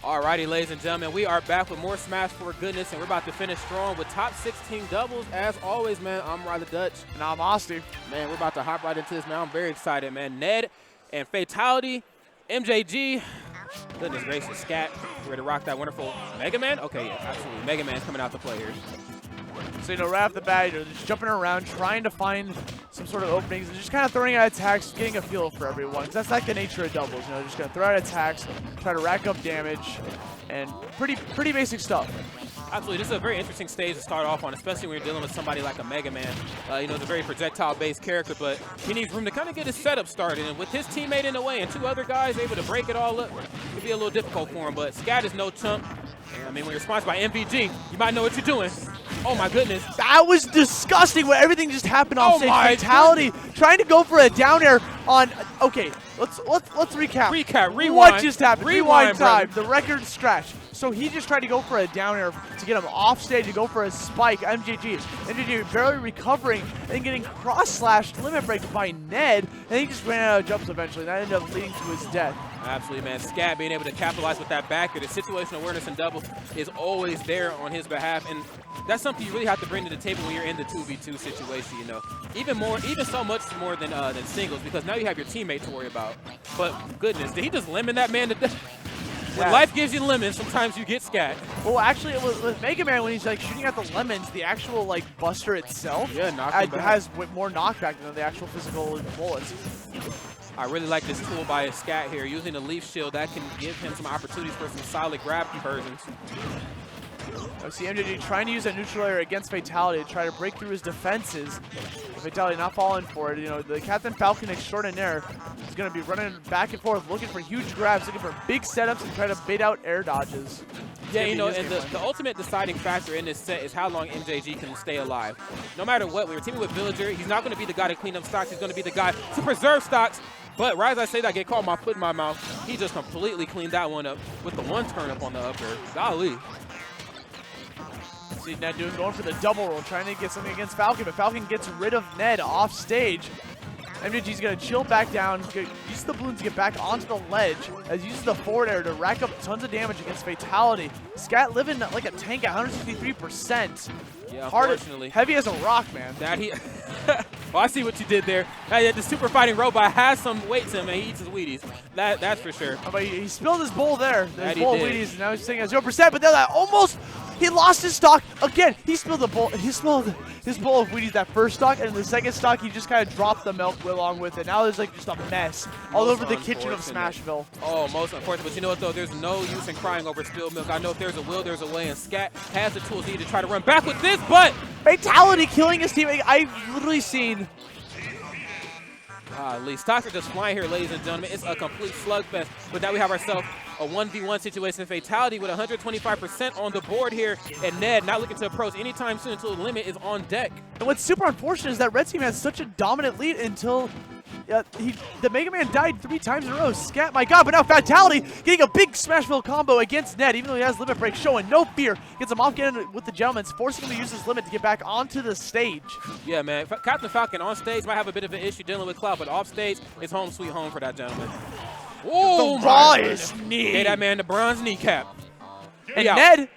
Alrighty, ladies and gentlemen, we are back with more Smash for goodness, and we're about to finish strong with top 16 doubles. As always, man, I'm Riley Dutch. And I'm Asti. Man, we're about to hop right into this, man. I'm very excited, man. Ned and Fatality, MJG, goodness gracious, ScAtt, ready to rock that wonderful Mega Man? Okay, yeah, absolutely. Mega Man's coming out to play here. So, right off the bat, you're just jumping around, trying to find some sort of openings, and just kind of throwing out attacks, getting a feel for everyone. Because that's like the nature of doubles, just going to throw out attacks, try to rack up damage, and pretty basic stuff. Absolutely, this is a very interesting stage to start off on, especially when you're dealing with somebody like a Mega Man. It's a very projectile-based character, but he needs room to kind of get his setup started. And with his teammate in the way and two other guys able to break it all up, it could be a little difficult for him. But ScAtt is no chump. I mean, when you're sponsored by MVG, you might know what you're doing. Oh my goodness. That was disgusting when everything just happened off stage. Fatality trying to go for a down air on, okay, let's recap. Rewind. What just happened? Rewind time. The record scratch. So he just tried to go for a down air to get him off stage to go for a spike. MJG barely recovering and getting cross-slashed, limit break by Ned, and he just ran out of jumps eventually. That ended up leading to his death. Absolutely, man. ScAtt being able to capitalize with that back here. The situational awareness in doubles is always there on his behalf, and that's something you really have to bring to the table when you're in the 2v2 situation, Even so much more than singles, because now you have your teammate to worry about. But goodness, did he just lemon that man to death? When life gives you lemons, sometimes you get ScAtt. Well, actually, with Mega Man, when he's shooting at the lemons, the actual buster itself has more knockback than the actual physical bullets. I really like this tool by ScAtt here, using the leaf shield. That can give him some opportunities for some solid grab conversions. I see MJG trying to use that neutral air against Fatality to try to break through his defenses. Fatality not falling for it. The Captain Falcon extraordinaire is going to be running back and forth, looking for huge grabs, looking for big setups, and try to bait out air dodges. Yeah, and the ultimate deciding factor in this set is how long MJG can stay alive. No matter what, when you're teaming with Villager, he's not going to be the guy to clean up stocks. He's going to be the guy to preserve stocks. But right as I say that, I get caught my foot in my mouth. He just completely cleaned that one up with the one turn up on the up air. Golly. See Ned going for the double roll, trying to get something against Falcon, but Falcon gets rid of Ned off stage. MJG's going to chill back down, use the balloon to get back onto the ledge, as he uses the forward air to rack up tons of damage against Fatality. ScAtt living like a tank at 163%. Yeah, unfortunately. Heavy as a rock, man. Well, I see what you did there. The super fighting robot has some weight to him, and he eats his Wheaties. That's for sure. But he spilled his bowl there. His bowl of Wheaties, and now he's sitting at 0%, but then he lost his stock again. He spilled the bowl. He spilled his bowl of Wheaties that first stock, and in the second stock, he just kind of dropped the milk along with it. Now there's just a mess all over the kitchen of Smashville. Oh, most unfortunate. But you know what though? There's no use in crying over spilled milk. I know if there's a will, there's a way, and ScAtt has the tools needed to try to run back with this, but Fatality killing his teammate. I've literally seen. Stocks are just flying here, ladies and gentlemen. It's a complete slugfest. But now we have ourselves a 1v1 situation. Fatality with 125% on the board here, and Ned not looking to approach anytime soon until the limit is on deck. And what's super unfortunate is that Red Team has such a dominant lead until the Mega Man died 3 times in a row. ScAtt, my God, but now Fatality getting a big Smashville combo against Ned, even though he has limit break, showing no fear. Gets him off getting with the gentlemen, forcing him to use his limit to get back onto the stage. Yeah, man. Captain Falcon on stage might have a bit of an issue dealing with Cloud, but off stage, it's home sweet home for that gentleman. Oh, the rawest knee. Gave that man the bronze kneecap. And Ned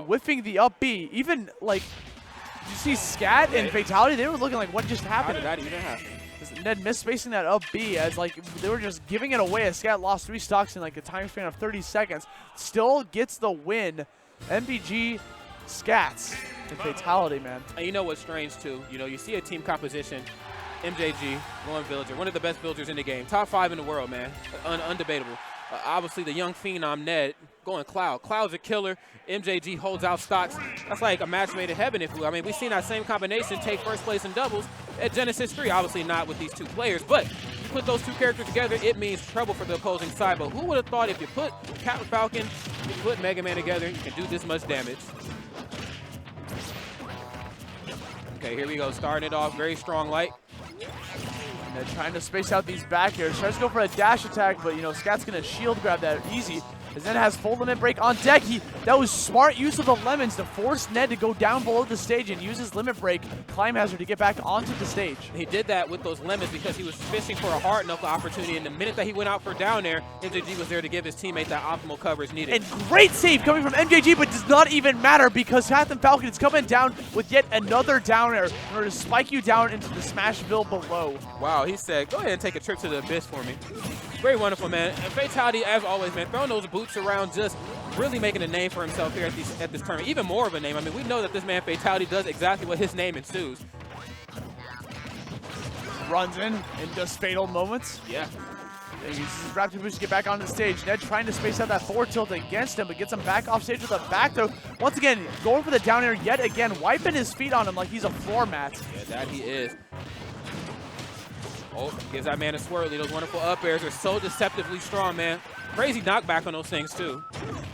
whiffing the up B. Even, you see ScAtt and Fatality, they were looking like, what just happened? How did that even happen? Ned misspacing that up B as they were just giving it away as ScAtt lost 3 stocks in a time span of 30 seconds. Still gets the win. MVG ScAtt and Fatality, man. And you know what's strange too? You see a team composition. MJG, going Villager, one of the best villagers in the game. Top 5 in the world, man. Undebatable. Obviously, the young phenom Ned going Cloud. Cloud's a killer. MJG holds out stocks. That's like a match made in heaven, if we. I mean, we've seen that same combination take first place in doubles at Genesis 3. Obviously not with these 2 players, but you put those 2 characters together, it means trouble for the opposing side. But who would have thought if you put Captain Falcon, you put Mega Man together, you can do this much damage. Okay, here we go. Starting it off, very strong light. And they're trying to space out these back airs. Tries to go for a dash attack, but ScAtt's going to shield grab that easy. As Ned has full limit break on deck. That was smart use of the lemons to force Ned to go down below the stage and use his limit break climb hazard to get back onto the stage. He did that with those lemons because he was fishing for a hard knuckle opportunity, and the minute that he went out for down air, MJG was there to give his teammate that optimal coverage needed. And great save coming from MJG, but does not even matter because Captain Falcon is coming down with yet another down air in order to spike you down into the Smashville below. Wow, he said, go ahead and take a trip to the abyss for me. Very wonderful, man. And Fatality, as always, man, throwing those boots around, just really making a name for himself here at this tournament. Even more of a name. I mean, we know that this man Fatality does exactly what his name ensues. Runs in just fatal moments. Yeah. He uses his raptor boost to get back onto the stage. Ned trying to space out that forward tilt against him, but gets him back off stage with a back throw. Once again, going for the down air yet again, wiping his feet on him like he's a floor mat. Yeah, that he is. Oh, gives that man a swirly. Those wonderful up airs are so deceptively strong, man. Crazy knockback on those things, too.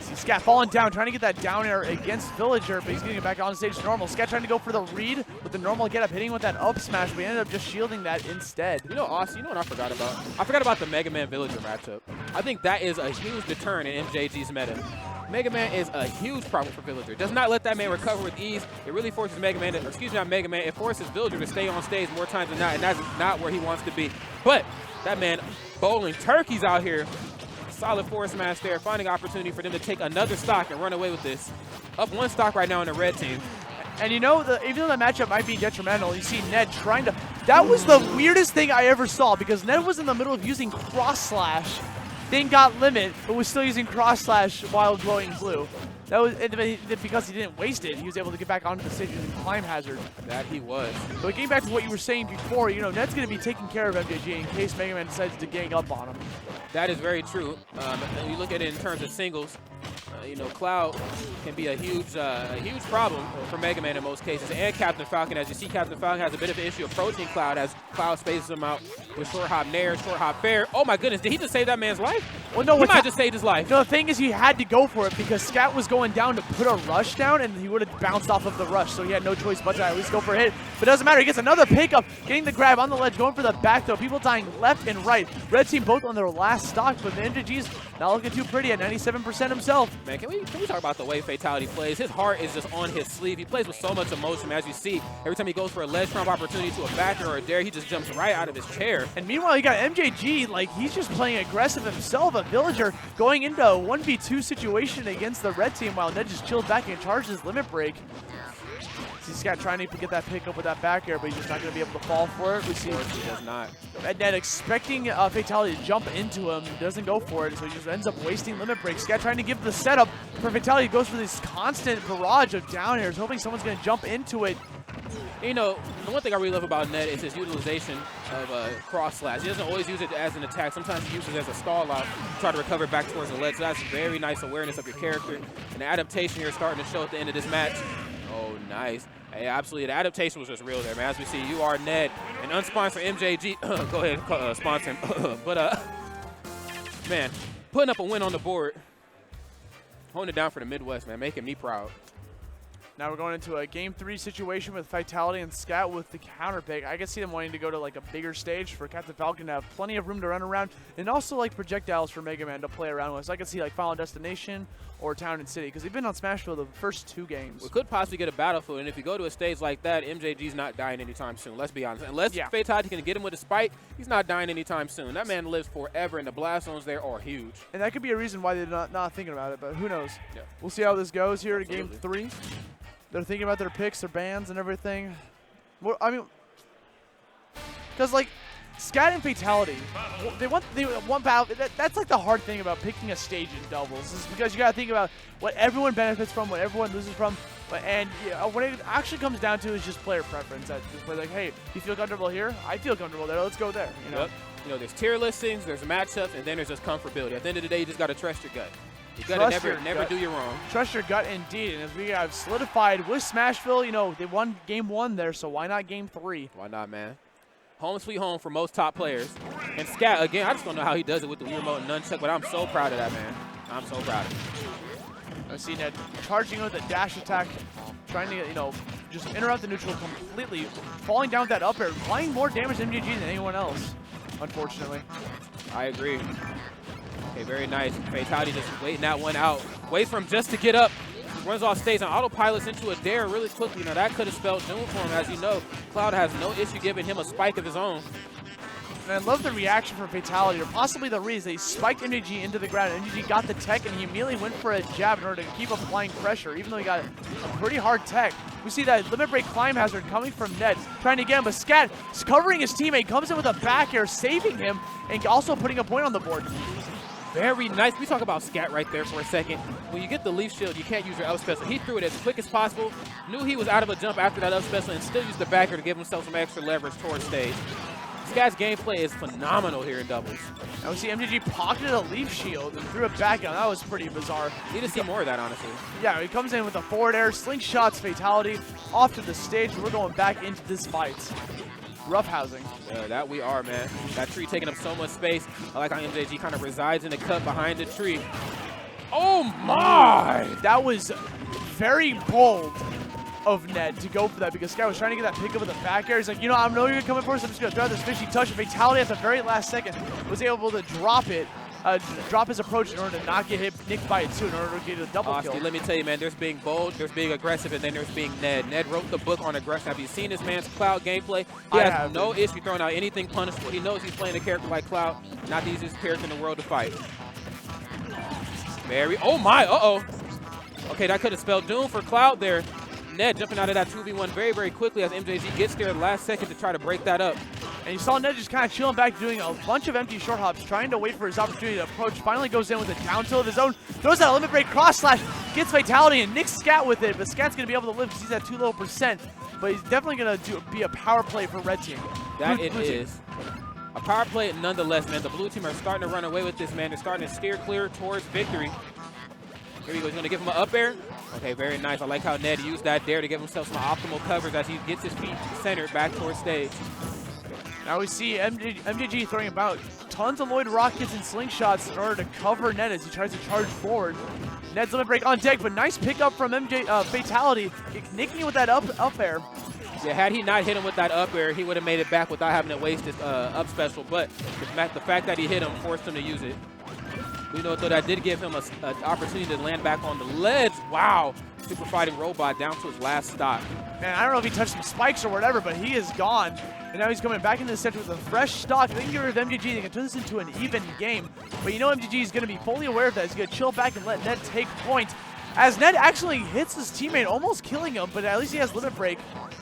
See ScAtt falling down, trying to get that down air against Villager, but he's getting it back on stage to normal. ScAtt trying to go for the read with the normal get up, hitting with that up smash, but he ended up just shielding that instead. You know, Austin, you know what I forgot about? I forgot about the Mega Man Villager matchup. I think that is a huge deterrent in MJG's meta. Mega Man is a huge problem for Villager. Does not let that man recover with ease. It really forces Mega Man, not Mega Man, it forces Villager to stay on stage more times than not, and that's not where he wants to be. But that man bowling turkeys out here. Solid forward smash there, finding opportunity for them to take another stock and run away with this. Up one stock right now in the red team. And you know, even though the matchup might be detrimental, you see Ned trying to... That was the weirdest thing I ever saw because Ned was in the middle of using cross slash, then got limit, but was still using cross slash while glowing blue. That was because he didn't waste it. He was able to get back onto the stage using climb hazard. That he was. But getting back to what you were saying before, you know, Ned's going to be taking care of MJG in case Mega Man decides to gang up on him. That is very true. And you look at it in terms of singles, you know, Cloud can be a huge problem for Mega Man in most cases. And Captain Falcon, as you see, Captain Falcon has a bit of an issue approaching Cloud as Cloud spaces him out with short hop nair, short hop fair. Oh my goodness, did he just save that man's life? Well, no, he might have just saved his life. No, the thing is he had to go for it because ScAtt was going down to put a rush down and he would have bounced off of the rush, so he had no choice but to at least go for a hit. But it doesn't matter, he gets another pickup, getting the grab on the ledge, going for the back throw. People dying left and right. Red team both on their last stock, but the MJG's not looking too pretty at 97% himself. Man, can we talk about the way Fatality plays? His heart is just on his sleeve. He plays with so much emotion, as you see. Every time he goes for a ledge trump opportunity to a backer or a dare, he just jumps right out of his chair. And meanwhile, you got MJG, like, he's just playing aggressive himself. A Villager going into a 1v2 situation against the red team while Ned just chilled back and charged his limit break. See ScAtt trying to get that pick up with that back air, but he's just not going to be able to fall for it. We see he does not. Ned expecting Fatality to jump into him, doesn't go for it, so he just ends up wasting limit break. ScAtt trying to give the setup for Fatality, goes for this constant barrage of down airs, hoping someone's going to jump into it. You know, the one thing I really love about Ned is his utilization of cross slash. He doesn't always use it as an attack. Sometimes he uses it as a stall out to try to recover back towards the ledge. So that's very nice awareness of your character. And the adaptation here is starting to show at the end of this match. Oh, nice. Hey, absolutely. The adaptation was just real there, man. As we see, you are Ned, an unsponsored MJG. Go ahead and sponsor him. But, man, putting up a win on the board, holding it down for the Midwest, man, making me proud. Now we're going into a Game 3 situation with Fatality and ScAtt with the counter pick. I can see them wanting to go to like a bigger stage for Captain Falcon to have plenty of room to run around, and also like projectiles for Mega Man to play around with. So I can see like Final Destination or Town and City, because they've been on Smashville the first 2 games. We could possibly get a Battlefield, and if you go to a stage like that, MJG's not dying anytime soon. Let's be honest. Unless Fatality can get him with a spike, he's not dying anytime soon. That man lives forever, and the blast zones there are huge. And that could be a reason why they're not thinking about it, but who knows? Yeah. We'll see how this goes here to Game 3. They're thinking about their picks, their bans, and everything. Well, I mean, because like ScAtt and Fatality, they want battle. That's like the hard thing about picking a stage in doubles, is because you got to think about what everyone benefits from, what everyone loses from, and when it actually comes down to is just player preference. That we're like, hey, you feel comfortable here? I feel comfortable there. Let's go there. You know. Yep. You know, there's tier listings, there's matchups, and then there's just comfortability. At the end of the day, you just got to trust your gut. You got to never do you wrong. Trust your gut indeed. And as we have solidified with Smashville, you know, they won Game 1 there, so why not Game 3? Why not, man? Home sweet home for most top players. And ScAtt, again, I just don't know how he does it with the Wii Remote and Nunchuck, but I'm so proud of that, man. I'm so proud of him. I see Ned charging with a dash attack, trying to, you know, just interrupt the neutral completely, falling down with that up air, applying more damage to MJG than anyone else, unfortunately. I agree. Okay, very nice. Fatality just waiting that one out. Waits for him just to get up. Runs off stage and autopilots into a dare really quickly. Now that could have spelled doom for him. As you know, Cloud has no issue giving him a spike of his own. And I love the reaction from Fatality, or possibly the reason he spiked MJG into the ground. MJG got the tech, and he immediately went for a jab in order to keep applying pressure, even though he got a pretty hard tech. We see that limit break climb hazard coming from Ned, trying to get him, but ScAtt is covering his teammate, comes in with a back air, saving him, and also putting a point on the board. Very nice. We talk about ScAtt right there for a second. When you get the leaf shield, you can't use your up special. He threw it as quick as possible, knew he was out of a jump after that up special, and still used the back air to give himself some extra leverage towards stage. ScAtt's gameplay is phenomenal here in doubles. Now we see MJG pocketed a leaf shield and threw it back out. That was pretty bizarre. Need to see more of that, honestly. Yeah, he comes in with a forward air, slingshots Fatality off to the stage. We're going back into this fight. Roughhousing. Yeah, that we are, man. That tree taking up so much space. I like how MJG kind of resides in the cut behind the tree. Oh my! That was very bold of Ned to go for that, because ScAtt was trying to get that pickup with the back air. He's like, you know, I know you're coming for us. I'm just going to throw out this fishy touch. And Fatality at the very last second was able to drop it, drop his approach in order to not get nicked by it too, in order to get a double kill. Let me tell you, man, there's being bold, there's being aggressive, and then there's being Ned. Ned wrote the book on aggression. Have you seen this man's Cloud gameplay? He has no issue throwing out anything punishable. He knows he's playing a character like Cloud, not the easiest character in the world to fight. Oh my, uh-oh. Okay, that could have spelled doom for Cloud there. Ned jumping out of that 2v1 very, very quickly as MJG gets there at the last second to try to break that up. And you saw Ned just kind of chilling back, doing a bunch of empty short hops, trying to wait for his opportunity to approach. Finally goes in with a down tilt of his own, throws that limit break cross slash, gets Fatality, and nicks ScAtt with it. But ScAtt's going to be able to live because he's at 2 low %. But he's definitely going to be a power play for Red Team. That it is. A power play nonetheless, man. The blue team are starting to run away with this, man. They're starting to steer clear towards victory. Here we go. He's going to give him an up air. Okay, very nice. I like how Ned used that dare to give himself some optimal coverage as he gets his feet centered back towards stage. Now we see MJG throwing about tons of Lloyd rockets and slingshots in order to cover Ned as he tries to charge forward. Ned's limit break on deck, but nice pickup from Fatality, nicking with that up air. Yeah, had he not hit him with that up air, he would have made it back without having to waste his up special. But the fact that he hit him forced him to use it. We know, though, that did give him an opportunity to land back on the ledge. Wow. Super Fighting Robot down to his last stock. Man, I don't know if he touched some spikes or whatever, but he is gone. And now he's coming back into the center with a fresh stock. They can get rid of MJG. They can turn this into an even game. But you know MJG is going to be fully aware of that. He's going to chill back and let Ned take point. As Ned actually hits his teammate, almost killing him, but at least he has limit break.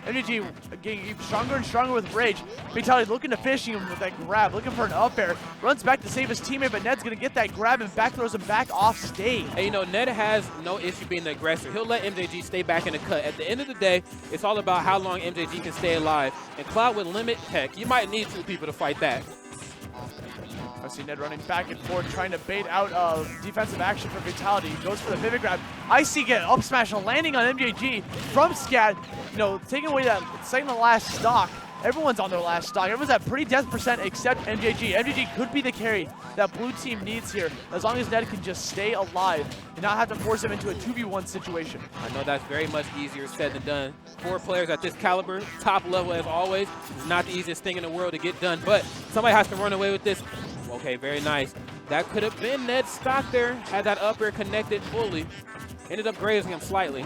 MJG getting stronger and stronger with rage. Fatality looking to finish him with that grab, looking for an up air. Runs back to save his teammate, but Ned's going to get that grab and back throws him back off stage. And you know, Ned has no issue being the aggressor. He'll let MJG stay back in the cut. At the end of the day, it's all about how long MJG can stay alive. And Cloud with limit tech, you might need 2 people to fight that. I see Ned running back and forth, trying to bait out defensive action for Fatality. He goes for the pivot grab. Icy get up smash, landing on MJG from ScAtt. You know, taking away that second to last stock. Everyone's on their last stock. Everyone's at pretty death % except MJG. MJG could be the carry that blue team needs here, as long as Ned can just stay alive and not have to force him into a 2v1 situation. I know that's very much easier said than done. 4 players at this caliber, top level as always, is not the easiest thing in the world to get done, but somebody has to run away with this. Okay, very nice. That could have been Ned's stock there, had that up air connected fully. Ended up grazing him slightly.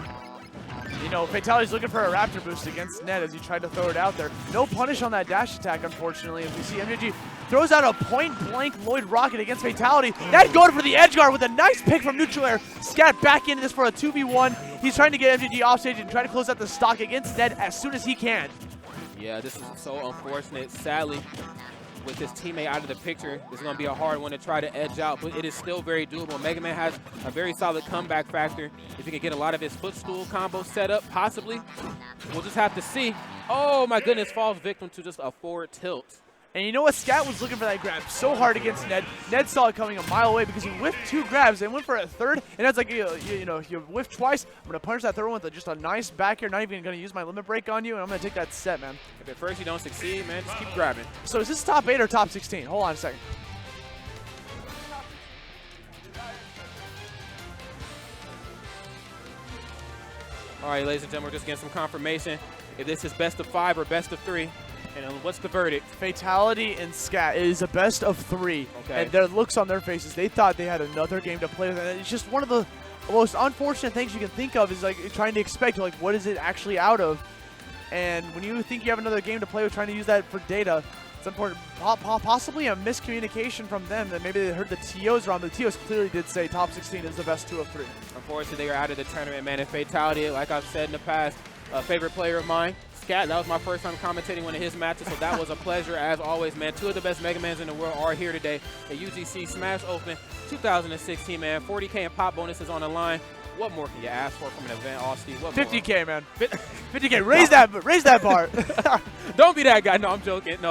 You know, Fatality's looking for a Raptor boost against Ned as he tried to throw it out there. No punish on that dash attack, unfortunately, as we see MJG throws out a point-blank Lloyd rocket against Fatality. Ned going for the edge guard with a nice pick from neutral air. ScAtt back into this for a 2v1. He's trying to get MJG off stage and trying to close out the stock against Ned as soon as he can. Yeah, this is so unfortunate. Sadly, with his teammate out of the picture, it's going to be a hard one to try to edge out, but it is still very doable. Mega Man has a very solid comeback factor. If he can get a lot of his footstool combo set up, possibly, we'll just have to see. Oh my goodness, falls victim to just a forward tilt. And you know what? ScAtt was looking for that grab so hard against Ned. Ned saw it coming a mile away because he whiffed 2 grabs and went for a third. And Ned's like, you know, you whiffed twice. I'm going to punish that third one with just a nice back here. Not even going to use my limit break on you. And I'm going to take that set, man. If at first you don't succeed, man, just keep grabbing. So is this top 8 or top 16? Hold on a second. All right, ladies and gentlemen, we're just getting some confirmation if this is best of 5 or best of 3. And what's the verdict? Fatality and ScAtt. It is a best of 3. Okay. And their looks on their faces, they thought they had another game to play with. And it's just one of the most unfortunate things you can think of is like trying to expect, like, what is it actually out of? And when you think you have another game to play with, trying to use that for data, it's important. Possibly a miscommunication from them that maybe they heard the TOs wrong. The TOs clearly did say top 16 is the best 2 of 3. Unfortunately, they are out of the tournament, man. And Fatality, like I've said in the past, a favorite player of mine, ScAtt. That was my first time commentating one of his matches, so that was a pleasure as always, man. 2 of the best Mega Mans in the world are here today at UGC Smash Open 2016, man. 40K and pop bonuses on the line. What more can you ask for from an event, Austin? 50K, man. 50K. Raise that bar. Don't be that guy. No, I'm joking. No.